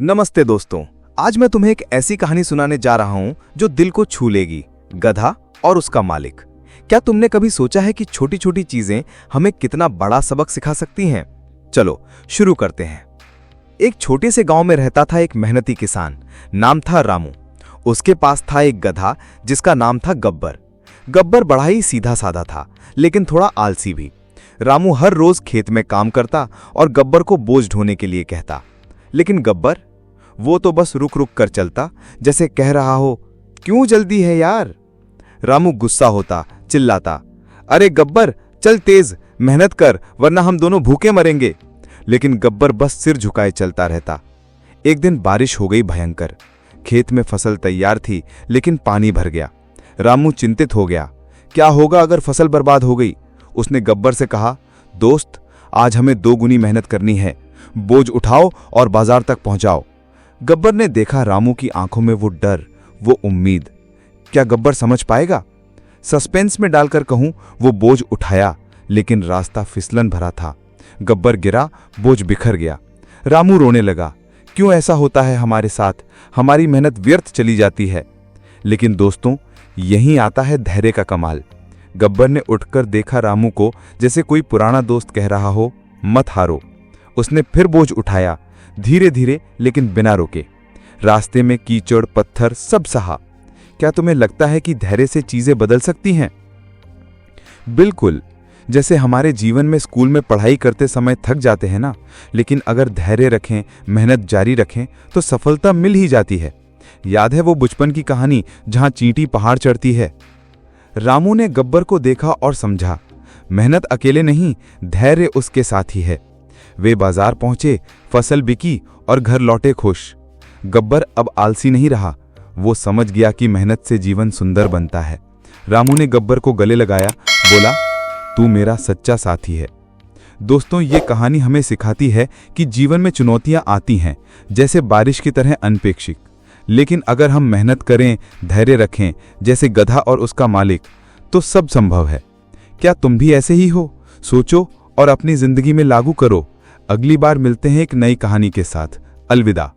नमस्ते दोस्तों। आज मैं तुम्हें एक ऐसी कहानी सुनाने जा रहा हूं जो दिल को छू लेगी। गधा और उसका मालिक। क्या तुमने कभी सोचा है कि छोटी छोटी चीजें हमें कितना बड़ा सबक सिखा सकती हैं? चलो शुरू करते हैं। एक छोटे से गांव में रहता था एक मेहनती किसान। नाम था रामू। उसके पास था एक गधा जिसका नाम था गब्बर। गब्बर बड़ा ही सीधा साधा था, लेकिन थोड़ा आलसी भी। रामू हर रोज खेत में काम करता और गब्बर को बोझ ढोने के लिए कहता, लेकिन गब्बर वो तो बस रुक रुक कर चलता, जैसे कह रहा हो, क्यों जल्दी है यार। रामू गुस्सा होता, चिल्लाता, अरे गब्बर चल तेज मेहनत कर वरना हम दोनों भूखे मरेंगे। लेकिन गब्बर बस सिर झुकाए चलता रहता। एक दिन बारिश हो गई भयंकर। खेत में फसल तैयार थी, लेकिन पानी भर गया। रामू चिंतित हो गया। क्या होगा अगर फसल बर्बाद हो गई? उसने गब्बर से कहा, दोस्त आज हमें 2 गुनी मेहनत करनी है। बोझ उठाओ और बाजार तक पहुंचाओ। गब्बर ने देखा रामू की आंखों में वो डर, वो उम्मीद। क्या गब्बर समझ पाएगा? सस्पेंस में डालकर कहूं, वो बोझ उठाया, लेकिन रास्ता फिसलन भरा था। गब्बर गिरा, बोझ बिखर गया। रामू रोने लगा, क्यों ऐसा होता है हमारे साथ? हमारी मेहनत व्यर्थ चली जाती है। लेकिन दोस्तों, यहीं आता है धैर्य का कमाल। गब्बर ने उठकर देखा रामू को, जैसे कोई पुराना दोस्त कह रहा हो, मत हारो। उसने फिर बोझ उठाया, धीरे धीरे लेकिन बिना रुके। रास्ते में कीचड़ पत्थर सब सहा। क्या तुम्हें लगता है कि धैर्य से चीजें बदल सकती हैं? बिल्कुल। जैसे हमारे जीवन में स्कूल में पढ़ाई करते समय थक जाते हैं ना, लेकिन अगर धैर्य रखें, मेहनत जारी रखें तो सफलता मिल ही जाती है। याद है वो बचपन की कहानी जहां चींटी पहाड़ चढ़ती है? रामू ने गब्बर को देखा और समझा, मेहनत अकेले नहीं, धैर्य उसके साथ ही है। वे बाजार पहुंचे, फसल बिकी और घर लौटे खुश। गब्बर अब आलसी नहीं रहा। वो समझ गया कि मेहनत से जीवन सुंदर बनता है। रामू ने गब्बर को गले लगाया, बोला, तू मेरा सच्चा साथी है। दोस्तों, ये कहानी हमें सिखाती है कि जीवन में चुनौतियां आती हैं, जैसे बारिश की तरह अनपेक्षित। लेकिन अगर हम मेहनत करें, धैर्य रखें, जैसे गधा और उसका मालिक, तो सब संभव है। क्या तुम भी ऐसे ही हो? सोचो और अपनी जिंदगी में लागू करो। अगली बार मिलते हैं एक नई कहानी के साथ। अलविदा।